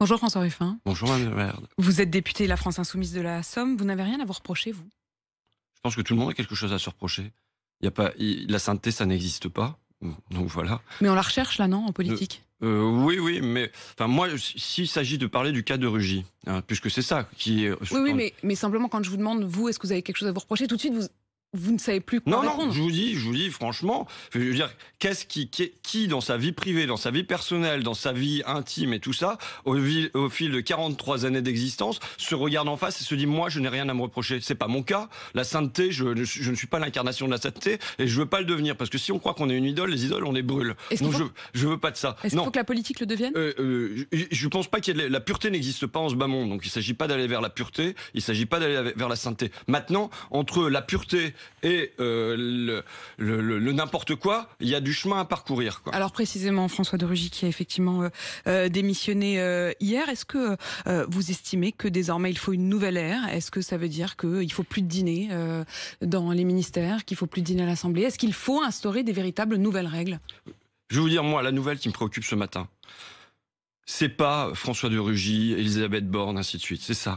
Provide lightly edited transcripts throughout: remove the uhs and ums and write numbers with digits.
Bonjour François Ruffin. Bonjour Mme Merde. Vous êtes député de la France Insoumise de la Somme. Vous n'avez rien à vous reprocher, vous? Je pense que tout le monde a quelque chose à se reprocher. La sainteté, ça n'existe pas. Donc voilà. Mais on la recherche là, non, en politique? Oui, mais enfin, moi, s'il s'agit de parler du cas de Rugy, puisque c'est ça qui est... Oui, mais simplement quand je vous demande, vous, est-ce que vous avez quelque chose à vous reprocher, tout de suite, vous ne savez plus quoi répondre. Non, je vous dis, franchement, je veux dire, qui dans sa vie privée, dans sa vie personnelle, dans sa vie intime et tout ça, au fil de 43 années d'existence, se regarde en face et se dit, moi, je n'ai rien à me reprocher. C'est pas mon cas. La sainteté, je ne suis pas l'incarnation de la sainteté et je veux pas le devenir. Parce que si on croit qu'on est une idole, les idoles, on les brûle. Donc je veux pas de ça. Est-ce qu'il faut que la politique le devienne? Je pense pas qu'il y ait la pureté n'existe pas en ce bas monde. Donc il s'agit pas d'aller vers la pureté, il s'agit pas d'aller vers la sainteté. Maintenant, entre la pureté et le n'importe quoi, il y a du chemin à parcourir, quoi. Alors précisément, François de Rugy qui a effectivement démissionné hier, est-ce que vous estimez que désormais il faut une nouvelle ère? Est-ce que ça veut dire qu'il faut plus de dîner dans les ministères, qu'il faut plus de dîner à l'Assemblée? Est-ce qu'il faut instaurer des véritables nouvelles règles? Je vais vous dire, moi, la nouvelle qui me préoccupe ce matin, c'est pas François de Rugy, Elisabeth Borne, ainsi de suite, c'est ça.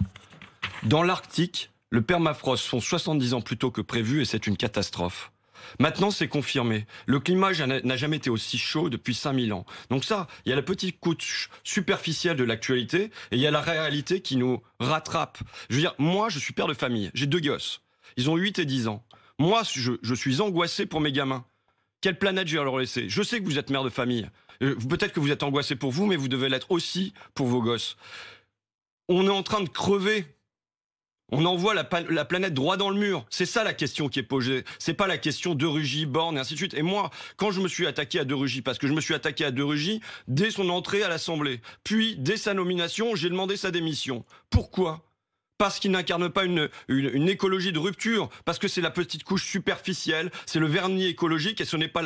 Dans l'Arctique, le permafrost fond 70 ans plus tôt que prévu et c'est une catastrophe. Maintenant, c'est confirmé. Le climat n'a jamais été aussi chaud depuis 5000 ans. Donc ça, il y a la petite couche superficielle de l'actualité et il y a la réalité qui nous rattrape. Je veux dire, moi, je suis père de famille. J'ai 2 gosses. Ils ont 8 et 10 ans. Moi, je suis angoissé pour mes gamins. Quelle planète je vais leur laisser? Je sais que vous êtes mère de famille. Peut-être que vous êtes angoissé pour vous, mais vous devez l'être aussi pour vos gosses. On est en train de crever. On envoie la planète droit dans le mur. C'est ça la question qui est posée. C'est pas la question de Rugy, Borne et ainsi de suite. Et moi, quand je me suis attaqué à de Rugy, parce que je me suis attaqué à de Rugy dès son entrée à l'Assemblée, puis dès sa nomination, j'ai demandé sa démission. Pourquoi ? Parce qu'il n'incarne pas une écologie de rupture, parce que c'est la petite couche superficielle, c'est le vernis écologique et ce n'est pas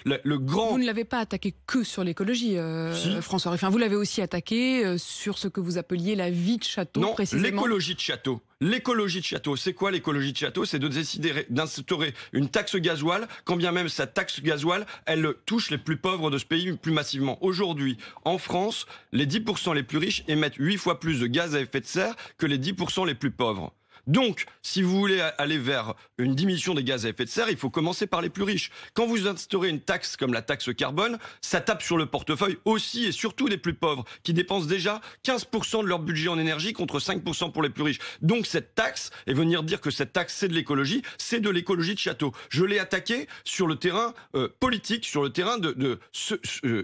le grand... Vous ne l'avez pas attaqué que sur l'écologie, si. François Ruffin. Vous l'avez aussi attaqué sur ce que vous appeliez la vie de château, non, précisément. L'écologie de château. L'écologie de château, c'est quoi l'écologie de château? C'est de décider d'instaurer une taxe gasoil, quand bien même cette taxe gasoil, elle touche les plus pauvres de ce pays plus massivement. Aujourd'hui, en France, les 10% les plus riches émettent 8 fois plus de gaz à effet de serre que les 10% les plus pauvres. Donc, si vous voulez aller vers une diminution des gaz à effet de serre, il faut commencer par les plus riches. Quand vous instaurez une taxe comme la taxe carbone, ça tape sur le portefeuille aussi et surtout des plus pauvres, qui dépensent déjà 15% de leur budget en énergie contre 5% pour les plus riches. Donc cette taxe, et venir dire que cette taxe c'est de l'écologie, c'est de l'écologie de château. Je l'ai attaqué sur le terrain politique, sur le terrain de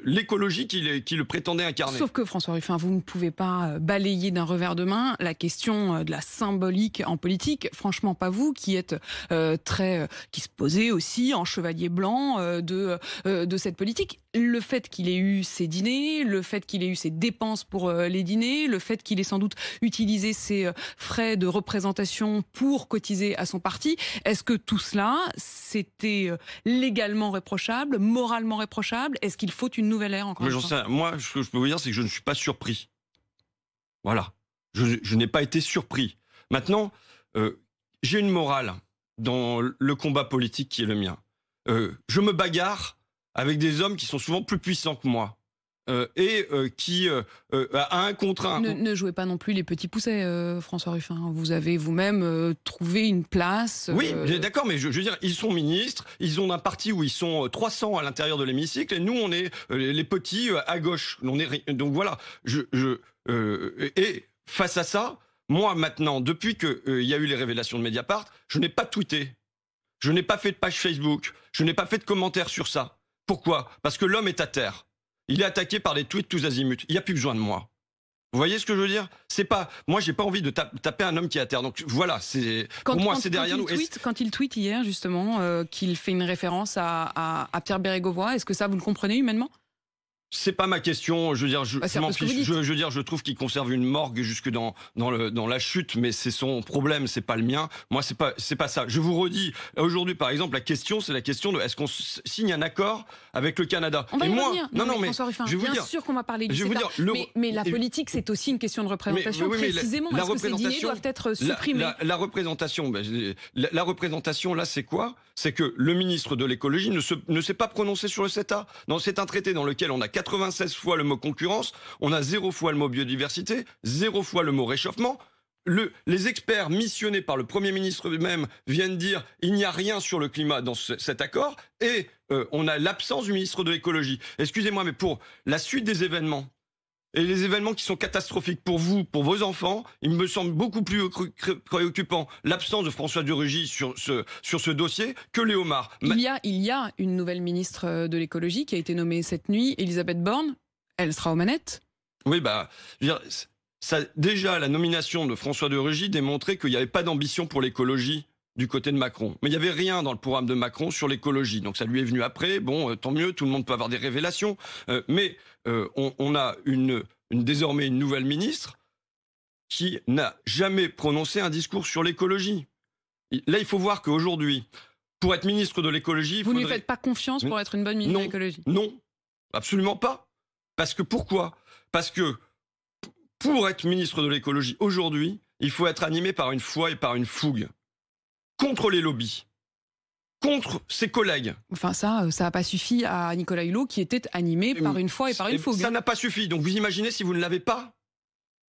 l'écologie qui le prétendait incarner. Sauf que François Ruffin, vous ne pouvez pas balayer d'un revers de main la question de la symbolique en politique, franchement pas vous qui êtes qui se posez aussi en chevalier blanc de cette politique. Le fait qu'il ait eu ses dîners, le fait qu'il ait eu ses dépenses pour les dîners, le fait qu'il ait sans doute utilisé ses frais de représentation pour cotiser à son parti, est-ce que tout cela c'était légalement réprochable, moralement réprochable? Est-ce qu'il faut une nouvelle ère encore une fois? Moi, ce que je peux vous dire, c'est que je ne suis pas surpris. Voilà. Je n'ai pas été surpris. Maintenant, j'ai une morale dans le combat politique qui est le mien. Je me bagarre avec des hommes qui sont souvent plus puissants que moi. Qui à un contre un. Ne jouez pas non plus les petits poussets, François Ruffin. Vous avez vous-même trouvé une place. Oui, d'accord, mais je veux dire, ils sont ministres, ils ont un parti où ils sont 300 à l'intérieur de l'hémicycle, et nous, on est les petits à gauche. Donc voilà, et face à ça, moi maintenant, depuis qu'il y a eu les révélations de Mediapart, je n'ai pas tweeté, je n'ai pas fait de page Facebook, je n'ai pas fait de commentaires sur ça. Pourquoi ? Parce que l'homme est à terre. Il est attaqué par des tweets tous azimuts. Il n'y a plus besoin de moi. Vous voyez ce que je veux dire ? C'est pas, moi, j'ai pas envie de taper un homme qui est à terre. Donc voilà, pour moi, c'est derrière nous. Quand il tweet hier, justement, qu'il fait une référence à Pierre Bérégovoy, est-ce que ça, vous le comprenez humainement ? C'est pas ma question. Je veux dire, je m'en fiche. Je veux dire, je trouve qu'il conserve une morgue jusque dans la chute, mais c'est son problème, c'est pas le mien. Moi, c'est pas ça. Je vous redis, aujourd'hui, par exemple, la question, c'est la question de est-ce qu'on signe un accord avec le Canada ? On va y revenir. Non, mais François Ruffin, je vais vous bien dire, sûr qu'on va parler du CETA. Mais la politique, c'est aussi une question de représentation. Mais précisément, est-ce que ces dîners doivent être supprimés ? La représentation, la représentation, là, c'est quoi ? C'est que le ministre de l'écologie ne s'est pas prononcé sur le CETA. C'est un traité dans lequel on a 96 fois le mot concurrence, on a 0 fois le mot biodiversité, 0 fois le mot réchauffement. Les experts missionnés par le Premier ministre lui-même viennent dire il n'y a rien sur le climat dans cet accord et on a l'absence du ministre de l'écologie. Excusez-moi, mais pour la suite des événements, et les événements qui sont catastrophiques pour vous, pour vos enfants, il me semble beaucoup plus préoccupant l'absence de François de Rugy sur ce dossier que Léo Mar. Il y a une nouvelle ministre de l'écologie qui a été nommée cette nuit, Elisabeth Borne. Elle sera aux manettes. Oui, je veux dire, déjà, la nomination de François de Rugy démontrait qu'il n'y avait pas d'ambition pour l'écologie du côté de Macron. Mais il n'y avait rien dans le programme de Macron sur l'écologie. Donc ça lui est venu après. Bon, tant mieux, tout le monde peut avoir des révélations. Mais on a désormais une nouvelle ministre qui n'a jamais prononcé un discours sur l'écologie. Là, il faut voir qu'aujourd'hui, pour être ministre de l'écologie... Vous ne lui faites pas confiance pour être une bonne ministre de l'écologie? Non, absolument pas. Parce que pourquoi? Parce que pour être ministre de l'écologie aujourd'hui, il faut être animé par une foi et par une fougue. Contre les lobbies. Contre ses collègues. Enfin ça n'a pas suffi à Nicolas Hulot qui était animé par une foi et par une fougue. Ça n'a pas suffi. Donc vous imaginez si vous ne l'avez pas.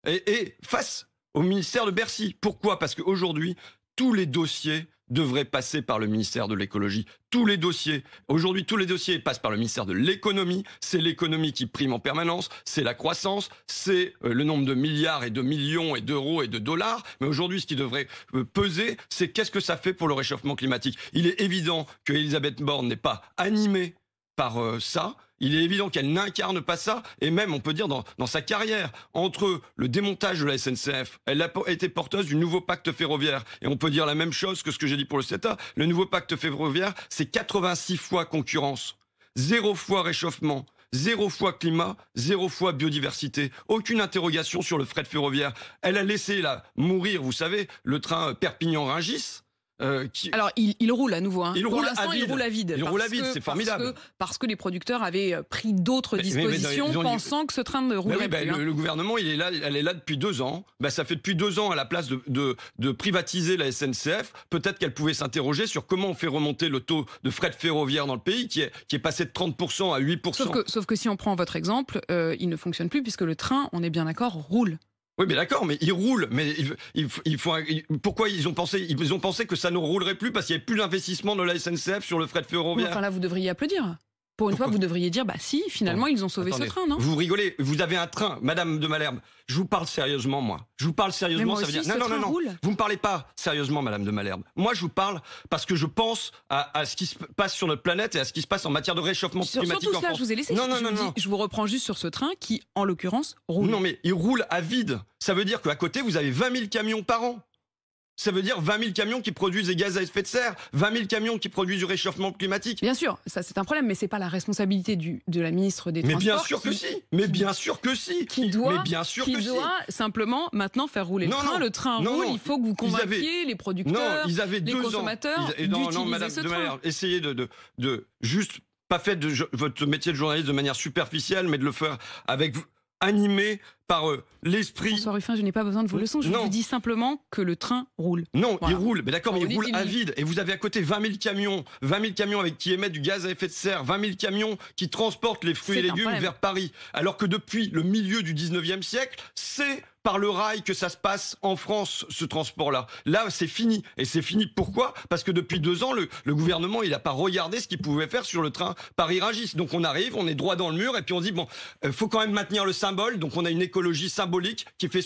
Et face au ministère de Bercy. Pourquoi? Parce qu'aujourd'hui, tous les dossiers devraient passer par le ministère de l'écologie. Tous les dossiers. Aujourd'hui, tous les dossiers passent par le ministère de l'économie. C'est l'économie qui prime en permanence. C'est la croissance. C'est le nombre de milliards et de millions et d'euros et de dollars. Mais aujourd'hui, ce qui devrait peser, c'est qu'est-ce que ça fait pour le réchauffement climatique. Il est évident que Elisabeth Borne n'est pas animée par ça. Il est évident qu'elle n'incarne pas ça, et même, on peut dire, dans sa carrière, entre le démontage de la SNCF, elle a été porteuse du nouveau pacte ferroviaire, et on peut dire la même chose que ce que j'ai dit pour le CETA. Le nouveau pacte ferroviaire, c'est 86 fois concurrence, 0 fois réchauffement, 0 fois climat, 0 fois biodiversité. Aucune interrogation sur le fret ferroviaire. Elle a laissé mourir, vous savez, le train Perpignan-Rungis. Alors, il roule à nouveau. Il roule à vide. Il roule à vide, c'est formidable. Parce que les producteurs avaient pris d'autres dispositions pensant que ce train ne roulerait plus. Le gouvernement, elle est là depuis 2 ans. Ça fait depuis 2 ans, à la place de privatiser la SNCF, peut-être qu'elle pouvait s'interroger sur comment on fait remonter le taux de fret ferroviaire dans le pays, qui est passé de 30% à 8%. Sauf que si on prend votre exemple, il ne fonctionne plus puisque le train, on est bien d'accord, roule. Oui, mais d'accord, mais il roule. Mais pourquoi ils ont pensé que ça ne roulerait plus parce qu'il n'y avait plus d'investissement de la SNCF sur le fret ferroviaire. Enfin là, vous devriez applaudir. Pour une fois, vous devriez dire, si, finalement, ils ont sauvé ce train, non? Vous rigolez, vous avez un train, Madame de Malherbe. Je vous parle sérieusement, moi. Je vous parle sérieusement, ça veut dire... Non. Roule. Vous me parlez pas sérieusement, Madame de Malherbe. Moi, je vous parle parce que je pense à ce qui se passe sur notre planète et à ce qui se passe en matière de réchauffement climatique en France. Je vous ai laissé. Non. Je vous reprends juste sur ce train qui, en l'occurrence, roule. Non, mais il roule à vide. Ça veut dire qu'à côté, vous avez 20 000 camions par an. Ça veut dire 20 000 camions qui produisent des gaz à effet de serre, 20 000 camions qui produisent du réchauffement climatique. Bien sûr, ça c'est un problème, mais c'est pas la responsabilité de la ministre des Transports. Mais bien sûr que si. Mais bien sûr que si. Qui doit simplement maintenant faire rouler le train. Le train roule, il faut que vous convainquiez les producteurs, les consommateurs d'utiliser ce train. Essayez de juste pas faire votre métier de journaliste de manière superficielle, mais de le faire avec animé par l'esprit. François Ruffin, je n'ai pas besoin de vos leçons. Je vous dis simplement que le train roule. Non, voilà. Il roule. Mais d'accord, mais il roule à vide. Et vous avez à côté 20 000 camions qui émettent du gaz à effet de serre, 20 000 camions qui transportent les fruits et légumes vers Paris. Alors que depuis le milieu du 19e siècle, c'est par le rail que ça se passe en France, ce transport-là. Là, c'est fini. Et c'est fini pourquoi? Parce que depuis 2 ans, le gouvernement, il n'a pas regardé ce qu'il pouvait faire sur le train Paris-Rungis. Donc on arrive, on est droit dans le mur, et puis on dit, faut quand même maintenir le symbole. Donc on a une écologie symbolique qui fait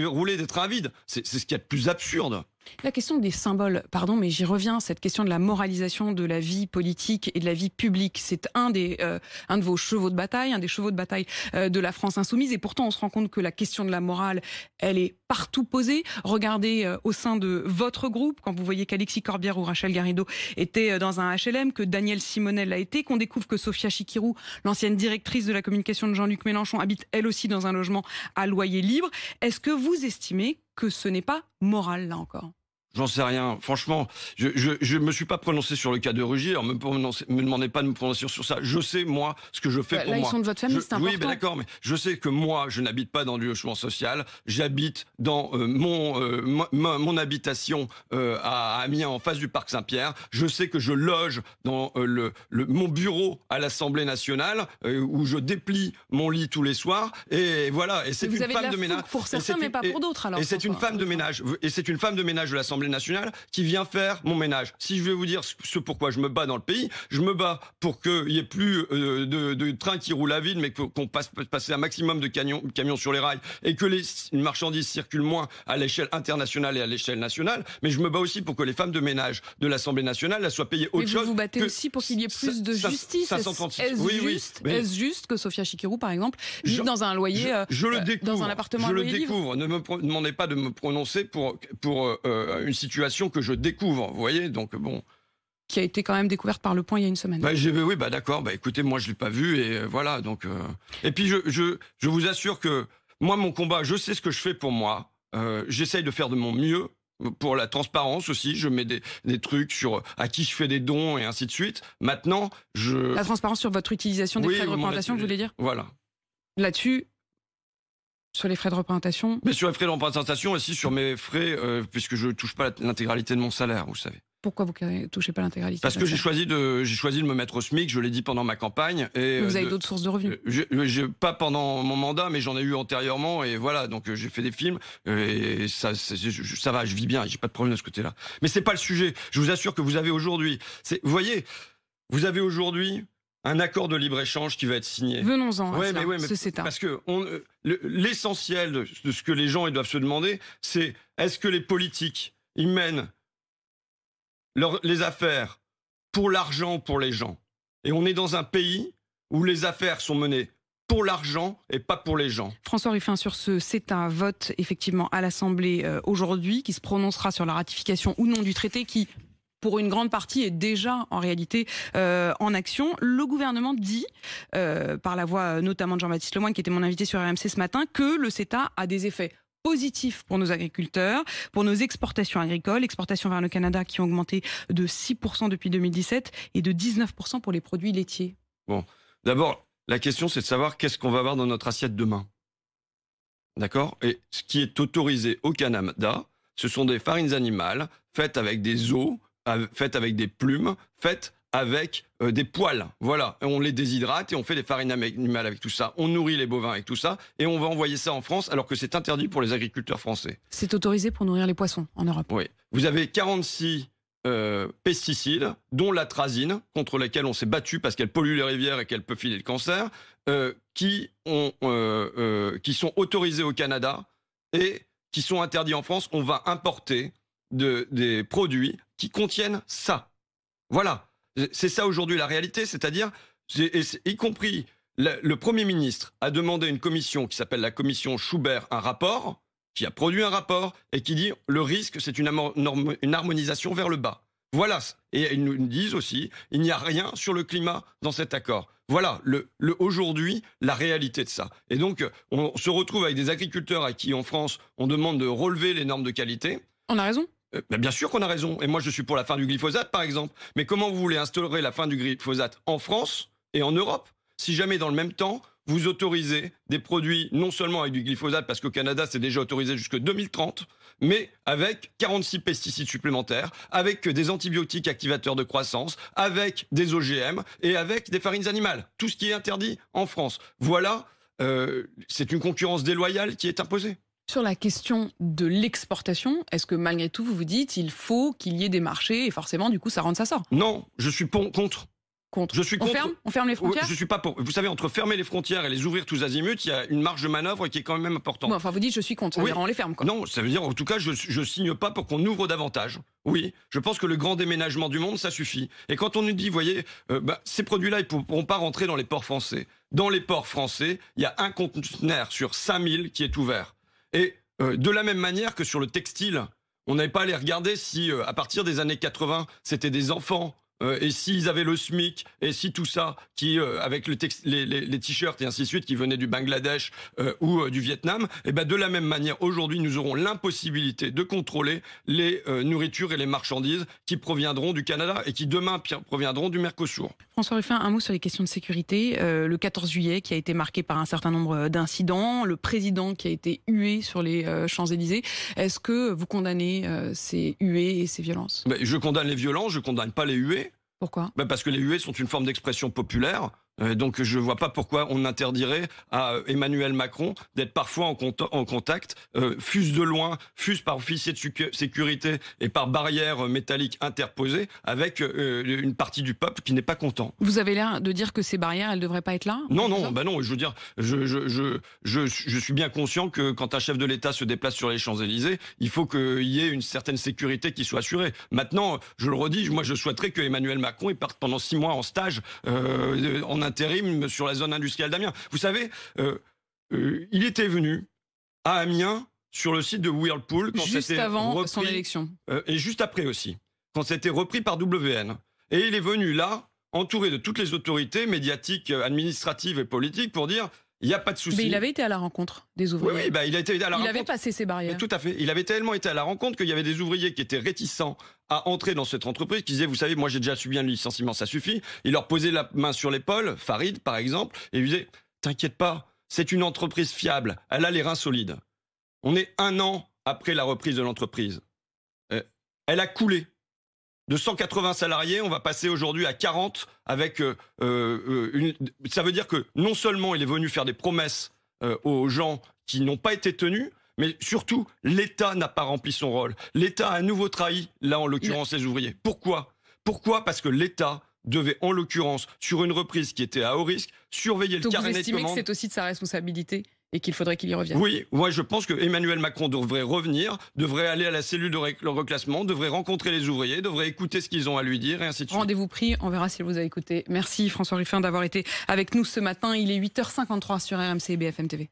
rouler des trains vides. C'est ce qu'il y a de plus absurde. La question des symboles, pardon, mais j'y reviens, cette question de la moralisation de la vie politique et de la vie publique, c'est un de vos chevaux de bataille, un des chevaux de bataille de la France insoumise, et pourtant on se rend compte que la question de la morale, elle est partout posée. Regardez au sein de votre groupe, quand vous voyez qu'Alexis Corbière ou Rachel Garrido étaient dans un HLM, que Daniel Simonel l'a été, qu'on découvre que Sophia Chikirou, l'ancienne directrice de la communication de Jean-Luc Mélenchon, habite elle aussi dans un logement à loyer libre. Est-ce que vous estimez que ce n'est pas moral, là encore? J'en sais rien. Franchement, je me suis pas prononcé sur le cas de Rugy. Alors me demandez pas de me prononcer sur ça. Je sais, moi, ce que je fais pour là, moi. ils sont de votre famille, c'est important. Oui, ben d'accord, mais je sais que moi, je n'habite pas dans du logement social. J'habite dans mon habitation à Amiens, en face du Parc Saint-Pierre. Je sais que je loge dans mon bureau à l'Assemblée nationale, où je déplie mon lit tous les soirs. Et voilà. Et c'est une femme de ménage. Pour certains, mais pas pour d'autres. Alors. Et c'est une femme de ménage. Et c'est une femme de ménage de l'Assemblée nationale qui vient faire mon ménage. Si je vais vous dire ce pourquoi je me bats dans le pays, je me bats pour qu'il y ait plus de trains qui roulent à vide, mais qu'on passer un maximum de camions sur les rails et que les marchandises circulent moins à l'échelle internationale et à l'échelle nationale. Mais je me bats aussi pour que les femmes de ménage de l'Assemblée nationale elles soient payées autre chose. Vous vous battez aussi pour qu'il y ait plus de justice. Est-ce juste que Sophia Chikirou, par exemple, vit dans un loyer, dans un appartement à loyer libre ? Je le découvre. Ne me demandez pas de me prononcer pour une situation que je découvre, vous voyez, donc bon. Qui a été quand même découverte par Le Point il y a une semaine. Oui, d'accord, écoutez, moi je l'ai pas vu et voilà, donc. Et puis je vous assure que moi mon combat, je sais ce que je fais pour moi. J'essaye de faire de mon mieux pour la transparence aussi. Je mets des trucs sur à qui je fais des dons et ainsi de suite. Maintenant, la transparence sur votre utilisation des frais de représentation, vous voulez dire ? Voilà. Là-dessus. Sur les frais de représentation ? Mais sur les frais de représentation, aussi sur mes frais, puisque je ne touche pas l'intégralité de mon salaire, vous savez. Pourquoi vous ne touchez pas l'intégralité ? Parce que j'ai choisi de me mettre au SMIC, je l'ai dit pendant ma campagne. Et vous avez d'autres sources de revenus ? Pas pendant mon mandat, mais j'en ai eu antérieurement, et voilà, donc j'ai fait des films, et ça va, je vis bien, j'ai pas de problème de ce côté-là. Mais c'est pas le sujet, je vous assure que vous avez aujourd'hui, vous voyez, vous avez aujourd'hui un accord de libre-échange qui va être signé. Venons-en à cela, mais ce CETA. Parce que l'essentiel de ce que les gens ils doivent se demander, c'est est-ce que les politiques, ils mènent les affaires pour l'argent ou pour les gens ? Et on est dans un pays où les affaires sont menées pour l'argent et pas pour les gens. François Ruffin, sur ce CETA, vote effectivement à l'Assemblée aujourd'hui, qui se prononcera sur la ratification ou non du traité qui, pour une grande partie, est déjà en réalité en action. Le gouvernement dit, par la voix notamment de Jean-Baptiste Lemoyne, qui était mon invité sur RMC ce matin, que le CETA a des effets positifs pour nos agriculteurs, pour nos exportations agricoles, exportations vers le Canada qui ont augmenté de 6% depuis 2017 et de 19% pour les produits laitiers. Bon, d'abord, la question c'est de savoir qu'est-ce qu'on va avoir dans notre assiette demain. D'accord ? Et ce qui est autorisé au Canada, ce sont des farines animales faites avec des os, faites avec des plumes, faites avec des poils. Voilà, on les déshydrate et on fait des farines animales avec tout ça. On nourrit les bovins avec tout ça et on va envoyer ça en France alors que c'est interdit pour les agriculteurs français. C'est autorisé pour nourrir les poissons en Europe. Oui. Vous avez 46 pesticides, dont l'atrazine, contre lesquels on s'est battu parce qu'elle pollue les rivières et qu'elle peut filer le cancer, qui sont autorisés au Canada et qui sont interdits en France. On va importer des produits qui contiennent ça. Voilà. C'est ça aujourd'hui la réalité, c'est-à-dire, y compris le Premier ministre a demandé à une commission qui s'appelle la commission Schubert un rapport, qui a produit un rapport et qui dit le risque c'est une harmonisation vers le bas. Voilà. Et ils nous disent aussi, il n'y a rien sur le climat dans cet accord. Voilà aujourd'hui la réalité de ça. Et donc on se retrouve avec des agriculteurs à qui en France on demande de relever les normes de qualité. On a raison. Bien sûr qu'on a raison. Et moi, je suis pour la fin du glyphosate, par exemple. Mais comment vous voulez instaurer la fin du glyphosate en France et en Europe si jamais, dans le même temps, vous autorisez des produits non seulement avec du glyphosate, parce qu'au Canada, c'est déjà autorisé jusque 2030, mais avec 46 pesticides supplémentaires, avec des antibiotiques activateurs de croissance, avec des OGM et avec des farines animales. Tout ce qui est interdit en France. Voilà, c'est une concurrence déloyale qui est imposée. Sur la question de l'exportation, est-ce que malgré tout, vous vous dites il faut qu'il y ait des marchés et forcément, du coup, ça rentre, ça sort ? Non, je suis contre. Je suis contre. On ferme les frontières ? Je suis pas pour. Vous savez, entre fermer les frontières et les ouvrir tous azimuts, il y a une marge de manœuvre qui est quand même importante. Bon, enfin, vous dites je suis contre, ça veut dire on les ferme, quoi. Non, ça veut dire en tout cas je signe pas pour qu'on ouvre davantage. Oui, je pense que le grand déménagement du monde, ça suffit. Et quand on nous dit, voyez, ces produits-là, ils pourront pas rentrer dans les ports français. Dans les ports français, il y a un conteneur sur 5000 qui est ouvert. Et de la même manière que sur le textile, on n'avait pas à aller regarder si, à partir des années 80, c'était des enfants et s'ils avaient le SMIC, et si tout ça, avec les t-shirts et ainsi de suite, qui venaient du Bangladesh ou du Vietnam, et ben de la même manière, aujourd'hui, nous aurons l'impossibilité de contrôler les nourritures et les marchandises qui proviendront du Canada et qui demain proviendront du Mercosur. François Ruffin, un mot sur les questions de sécurité. Le 14 juillet qui a été marqué par un certain nombre d'incidents, le président qui a été hué sur les Champs-Élysées. Est-ce que vous condamnez ces huées et ces violences? Je condamne les violences, je condamne pas les huées. Pourquoi? Parce que les huées sont une forme d'expression populaire. Donc je ne vois pas pourquoi on interdirait à Emmanuel Macron d'être parfois en contact, fût-ce de loin, fût-ce par officier de sécurité et par barrière métallique interposée, avec une partie du peuple qui n'est pas content. Vous avez l'air de dire que ces barrières, elles ne devraient pas être là? Non, non, non, je veux dire, je suis bien conscient que quand un chef de l'État se déplace sur les Champs-Élysées, il faut qu'il y ait une certaine sécurité qui soit assurée. Maintenant, je le redis, moi je souhaiterais que Emmanuel Macron il parte pendant 6 mois en stage en intérim sur la zone industrielle d'Amiens. Vous savez, il était venu à Amiens sur le site de Whirlpool quand juste c'était avant repris, son élection. Et juste après aussi, quand c'était repris par WN. Et il est venu là, entouré de toutes les autorités médiatiques, administratives et politiques pour dire il n'y a pas de souci. Mais il avait été à la rencontre des ouvriers. Oui, il a été à la rencontre. Il avait passé ses barrières. Mais tout à fait. Il avait tellement été à la rencontre qu'il y avait des ouvriers qui étaient réticents à entrer dans cette entreprise, qui disaient, vous savez, moi j'ai déjà subi un licenciement, ça suffit. Il leur posait la main sur l'épaule, Farid par exemple, et il disait, t'inquiète pas, c'est une entreprise fiable, elle a les reins solides. On est 1 an après la reprise de l'entreprise. Elle a coulé. De 180 salariés, on va passer aujourd'hui à 40 avec ça veut dire que non seulement il est venu faire des promesses aux gens qui n'ont pas été tenues, mais surtout, l'État n'a pas rempli son rôle. L'État a à nouveau trahi, là en l'occurrence, les ouvriers. Pourquoi? Parce que l'État devait, en l'occurrence, sur une reprise qui était à haut risque, surveiller le carnet de commandes. Donc vous estimez que c'est aussi de sa responsabilité et qu'il faudrait qu'il y revienne? Oui, moi je pense que Emmanuel Macron devrait revenir, devrait aller à la cellule de reclassement, devrait rencontrer les ouvriers, devrait écouter ce qu'ils ont à lui dire et ainsi de suite. Rendez-vous pris, on verra s'il vous a écouté. Merci François Ruffin d'avoir été avec nous ce matin. Il est 8h53 sur RMC et BFM TV.